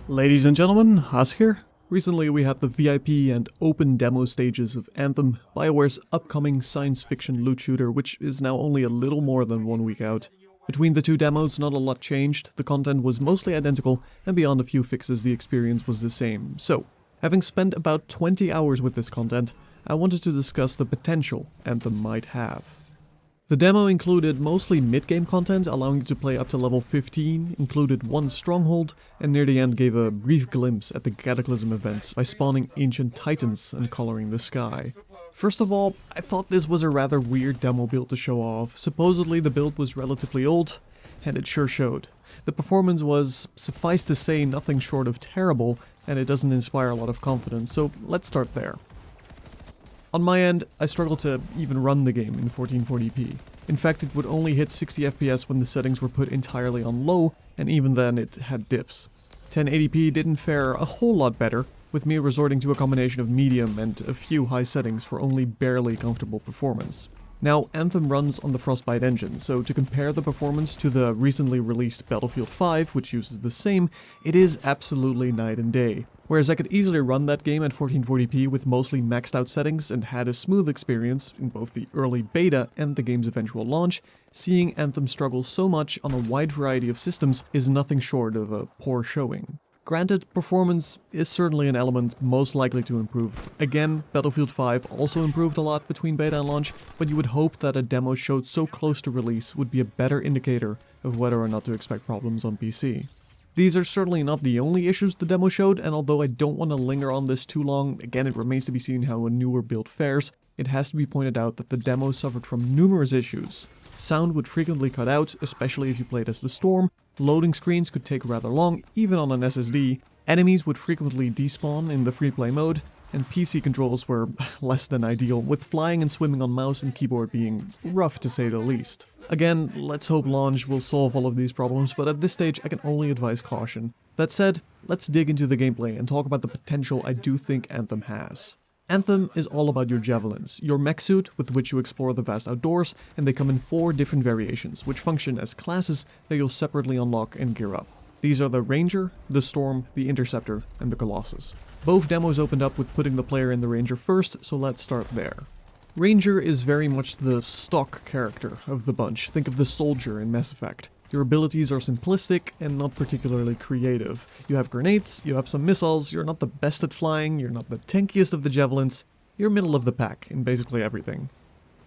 Ladies and gentlemen, Haas here. Recently we had the VIP and open demo stages of Anthem, BioWare's upcoming science fiction loot shooter, which is now only a little more than 1 week out. Between the two demos, not a lot changed, the content was mostly identical, and beyond a few fixes the experience was the same. So, having spent about 20 hours with this content, I wanted to discuss the potential Anthem might have. The demo included mostly mid-game content, allowing you to play up to level 15, included one stronghold, and near the end gave a brief glimpse at the Cataclysm events by spawning ancient titans and coloring the sky. First of all, I thought this was a rather weird demo build to show off. Supposedly the build was relatively old, and it sure showed. The performance was, suffice to say, nothing short of terrible, and it doesn't inspire a lot of confidence, so let's start there. On my end, I struggled to even run the game in 1440p. In fact, it would only hit 60 FPS when the settings were put entirely on low, and even then it had dips. 1080p didn't fare a whole lot better, with me resorting to a combination of medium and a few high settings for only barely comfortable performance. Now, Anthem runs on the Frostbite engine, so to compare the performance to the recently released Battlefield 5, which uses the same, it is absolutely night and day. Whereas I could easily run that game at 1440p with mostly maxed out settings and had a smooth experience in both the early beta and the game's eventual launch, seeing Anthem struggle so much on a wide variety of systems is nothing short of a poor showing. Granted, performance is certainly an element most likely to improve. Again, Battlefield 5 also improved a lot between beta and launch, but you would hope that a demo showed so close to release would be a better indicator of whether or not to expect problems on PC. These are certainly not the only issues the demo showed, and although I don't want to linger on this too long, again it remains to be seen how a newer build fares, it has to be pointed out that the demo suffered from numerous issues. Sound would frequently cut out, especially if you played as the Storm, loading screens could take rather long, even on an SSD, enemies would frequently despawn in the free play mode, and PC controls were less than ideal, with flying and swimming on mouse and keyboard being rough to say the least. Again, let's hope launch will solve all of these problems, but at this stage I can only advise caution. That said, let's dig into the gameplay and talk about the potential I do think Anthem has. Anthem is all about your javelins, your mech suit with which you explore the vast outdoors, and they come in 4 different variations, which function as classes that you'll separately unlock and gear up. These are the Ranger, the Storm, the Interceptor, and the Colossus. Both demos opened up with putting the player in the Ranger first, so let's start there. Ranger is very much the stock character of the bunch. Think of the soldier in Mass Effect. Your abilities are simplistic and not particularly creative. You have grenades, you have some missiles, you're not the best at flying, you're not the tankiest of the javelins, you're middle of the pack in basically everything.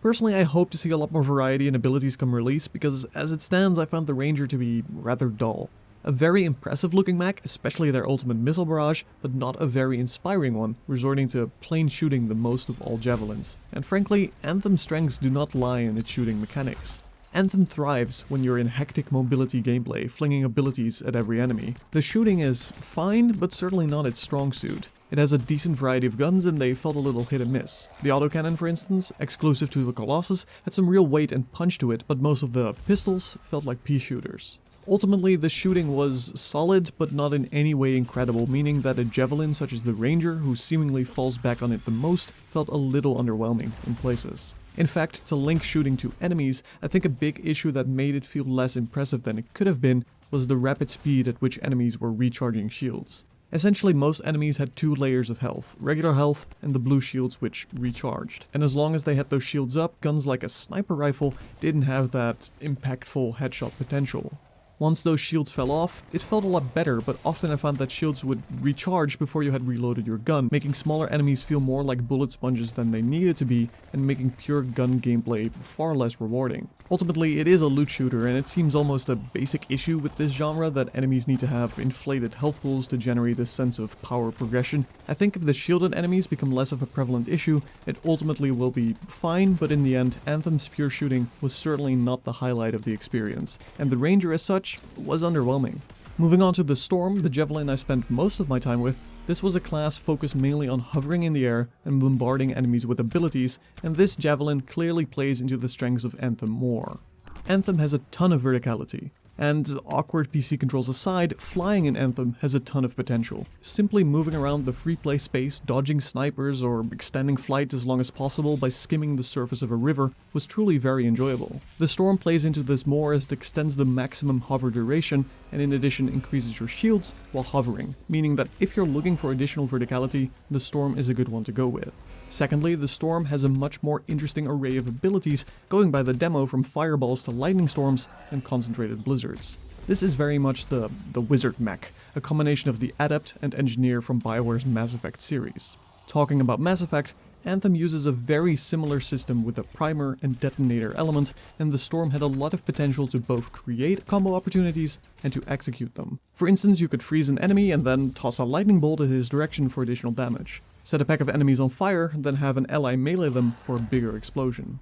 Personally, I hope to see a lot more variety in abilities come release, because as it stands I found the Ranger to be rather dull. A very impressive looking mech, especially their ultimate missile barrage, but not a very inspiring one, resorting to plain shooting the most of all javelins. And frankly, Anthem's strengths do not lie in its shooting mechanics. Anthem thrives when you're in hectic mobility gameplay, flinging abilities at every enemy. The shooting is fine, but certainly not its strong suit. It has a decent variety of guns and they felt a little hit and miss. The autocannon, for instance, exclusive to the Colossus, had some real weight and punch to it, but most of the pistols felt like pea shooters. Ultimately, the shooting was solid, but not in any way incredible, meaning that a javelin such as the Ranger, who seemingly falls back on it the most, felt a little underwhelming in places. In fact, to link shooting to enemies, I think a big issue that made it feel less impressive than it could have been was the rapid speed at which enemies were recharging shields. Essentially, most enemies had 2 layers of health, regular health and the blue shields which recharged. And as long as they had those shields up, guns like a sniper rifle didn't have that impactful headshot potential. Once those shields fell off, it felt a lot better, but often I found that shields would recharge before you had reloaded your gun, making smaller enemies feel more like bullet sponges than they needed to be, and making pure gun gameplay far less rewarding. Ultimately, it is a loot shooter, and it seems almost a basic issue with this genre that enemies need to have inflated health pools to generate a sense of power progression. I think if the shielded enemies become less of a prevalent issue, it ultimately will be fine, but in the end, Anthem's pure shooting was certainly not the highlight of the experience, and the Ranger as such was underwhelming. Moving on to the Storm, the javelin I spent most of my time with, this was a class focused mainly on hovering in the air and bombarding enemies with abilities, and this javelin clearly plays into the strengths of Anthem more. Anthem has a ton of verticality. And awkward PC controls aside, flying in Anthem has a ton of potential. Simply moving around the free play space, dodging snipers, or extending flight as long as possible by skimming the surface of a river was truly very enjoyable. The Storm plays into this more as it extends the maximum hover duration, and in addition increases your shields while hovering, meaning that if you're looking for additional verticality, the Storm is a good one to go with. Secondly, the Storm has a much more interesting array of abilities, going by the demo from fireballs to lightning storms and concentrated blizzards. This is very much the wizard mech, a combination of the adept and engineer from BioWare's Mass Effect series. Talking about Mass Effect, Anthem uses a very similar system with a primer and detonator element, and the Storm had a lot of potential to both create combo opportunities and to execute them. For instance, you could freeze an enemy and then toss a lightning bolt in his direction for additional damage. Set a pack of enemies on fire, then have an ally melee them for a bigger explosion.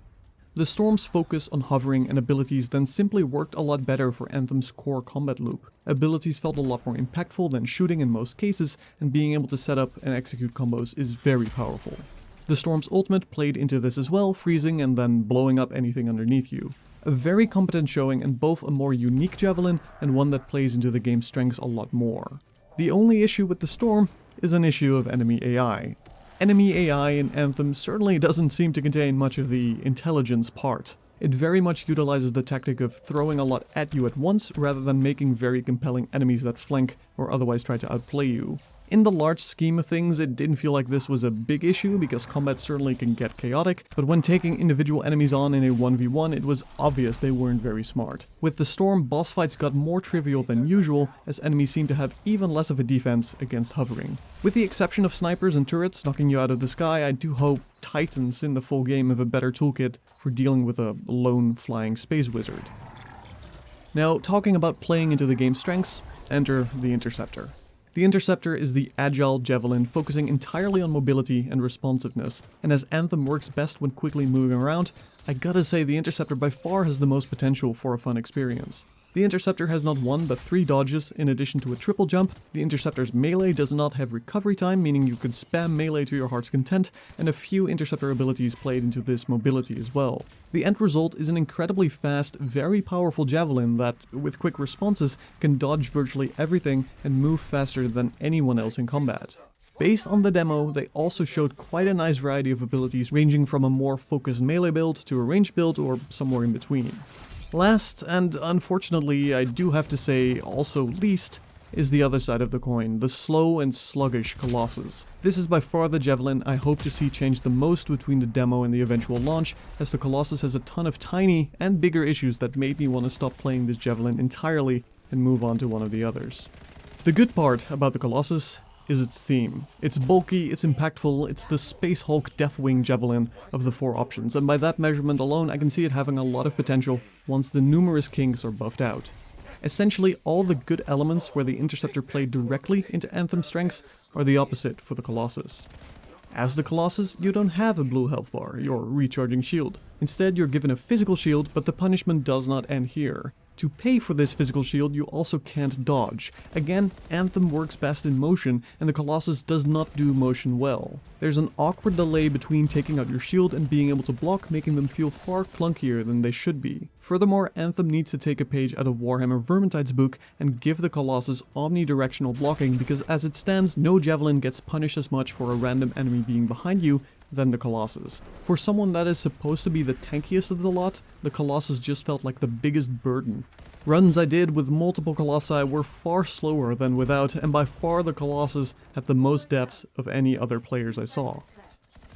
The Storm's focus on hovering and abilities then simply worked a lot better for Anthem's core combat loop. Abilities felt a lot more impactful than shooting in most cases, and being able to set up and execute combos is very powerful. The Storm's ultimate played into this as well, freezing and then blowing up anything underneath you. A very competent showing and both a more unique javelin and one that plays into the game's strengths a lot more. The only issue with the Storm is an issue of enemy AI. Enemy AI in Anthem certainly doesn't seem to contain much of the intelligence part. It very much utilizes the tactic of throwing a lot at you at once rather than making very compelling enemies that flank or otherwise try to outplay you. In the large scheme of things, it didn't feel like this was a big issue because combat certainly can get chaotic, but when taking individual enemies on in a 1v1, it was obvious they weren't very smart. With the Storm, boss fights got more trivial than usual, as enemies seemed to have even less of a defense against hovering. With the exception of snipers and turrets knocking you out of the sky, I do hope Titans in the full game have a better toolkit for dealing with a lone flying space wizard. Now, talking about playing into the game's strengths, enter the Interceptor. The Interceptor is the agile javelin focusing entirely on mobility and responsiveness, and as Anthem works best when quickly moving around, I gotta say the Interceptor by far has the most potential for a fun experience. The Interceptor has not one but 3 dodges in addition to a triple jump. The Interceptor's melee does not have recovery time, meaning you could spam melee to your heart's content, and a few Interceptor abilities played into this mobility as well. The end result is an incredibly fast, very powerful javelin that, with quick responses, can dodge virtually everything and move faster than anyone else in combat. Based on the demo, they also showed quite a nice variety of abilities ranging from a more focused melee build to a ranged build or somewhere in between. Last, and unfortunately I do have to say also least, is the other side of the coin, the slow and sluggish Colossus. This is by far the javelin I hope to see change the most between the demo and the eventual launch, as the Colossus has a ton of tiny and bigger issues that made me want to stop playing this javelin entirely and move on to one of the others. The good part about the Colossus is its theme. It's bulky, it's impactful, it's the Space Hulk Deathwing javelin of the 4 options, and by that measurement alone I can see it having a lot of potential once the numerous kinks are buffed out. Essentially, all the good elements where the Interceptor played directly into Anthem's strengths are the opposite for the Colossus. As the Colossus, you don't have a blue health bar, your recharging shield. Instead, you're given a physical shield, but the punishment does not end here. To pay for this physical shield, you also can't dodge. Again, Anthem works best in motion, and the Colossus does not do motion well. There's an awkward delay between taking out your shield and being able to block, making them feel far clunkier than they should be. Furthermore, Anthem needs to take a page out of Warhammer Vermintide's book and give the Colossus omnidirectional blocking, because as it stands, no javelin gets punished as much for a random enemy being behind you than the Colossus. For someone that is supposed to be the tankiest of the lot, the Colossus just felt like the biggest burden. Runs I did with multiple Colossi were far slower than without, and by far the Colossus had the most deaths of any other players I saw.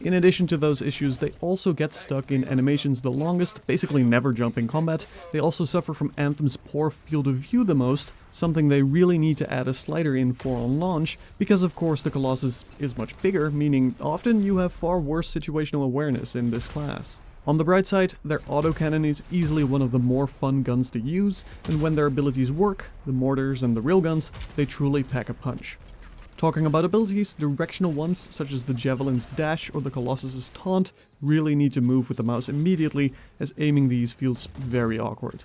In addition to those issues, they also get stuck in animations the longest, basically never jump in combat. They also suffer from Anthem's poor field of view the most, something they really need to add a slider in for on launch, because of course the Colossus is much bigger, meaning often you have far worse situational awareness in this class. On the bright side, their autocannon is easily one of the more fun guns to use, and when their abilities work, the mortars and the railguns, they truly pack a punch. Talking about abilities, directional ones such as the Javelin's dash or the Colossus's taunt really need to move with the mouse immediately, as aiming these feels very awkward.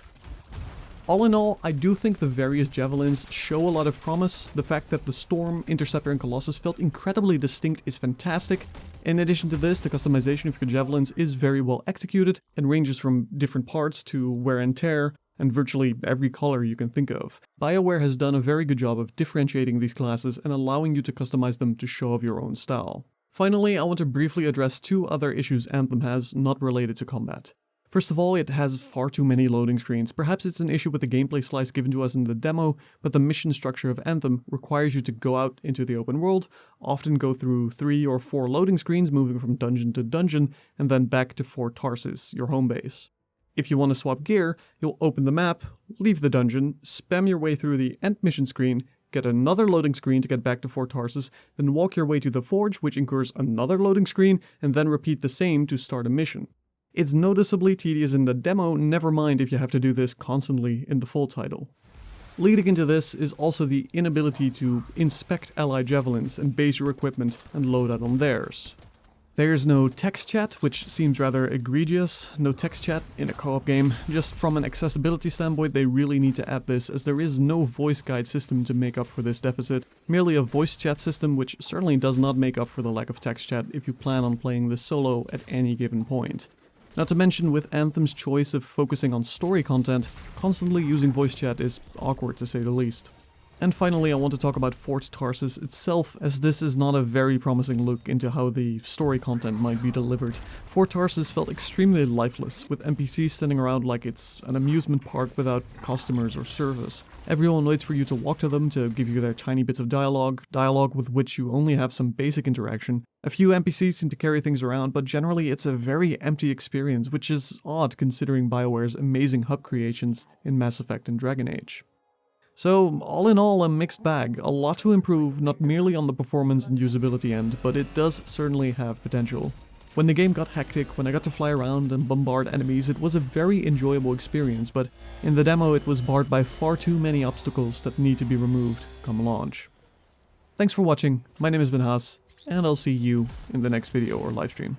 All in all, I do think the various javelins show a lot of promise. The fact that the Storm, Interceptor and Colossus felt incredibly distinct is fantastic. In addition to this, the customization of your javelins is very well executed and ranges from different parts to wear and tear. and virtually every color you can think of. BioWare has done a very good job of differentiating these classes and allowing you to customize them to show off your own style. Finally, I want to briefly address two other issues Anthem has not related to combat. First of all, it has far too many loading screens. Perhaps it's an issue with the gameplay slice given to us in the demo, but the mission structure of Anthem requires you to go out into the open world, often go through 3 or 4 loading screens moving from dungeon to dungeon, and then back to Fort Tarsis, your home base. If you want to swap gear, you'll open the map, leave the dungeon, spam your way through the end mission screen, get another loading screen to get back to Fort Tarsis, then walk your way to the Forge, which incurs another loading screen, and then repeat the same to start a mission. It's noticeably tedious in the demo, never mind if you have to do this constantly in the full title. Leading into this is also the inability to inspect allied javelins and base your equipment and load out on theirs. There's no text chat, which seems rather egregious. No text chat in a co-op game. Just from an accessibility standpoint, they really need to add this, as there is no voice guide system to make up for this deficit. Merely a voice chat system, which certainly does not make up for the lack of text chat if you plan on playing this solo at any given point. Not to mention, with Anthem's choice of focusing on story content, constantly using voice chat is awkward to say the least. And finally, I want to talk about Fort Tarsis itself, as this is not a very promising look into how the story content might be delivered. Fort Tarsis felt extremely lifeless, with NPCs standing around like it's an amusement park without customers or service. Everyone waits for you to walk to them to give you their tiny bits of dialogue with which you only have some basic interaction. A few NPCs seem to carry things around, but generally it's a very empty experience, which is odd considering BioWare's amazing hub creations in Mass Effect and Dragon Age. So, all in all, a mixed bag. A lot to improve, not merely on the performance and usability end, but it does certainly have potential. When the game got hectic, when I got to fly around and bombard enemies, it was a very enjoyable experience, but in the demo it was barred by far too many obstacles that need to be removed come launch. Thanks for watching, my name has been Haas, and I'll see you in the next video or livestream.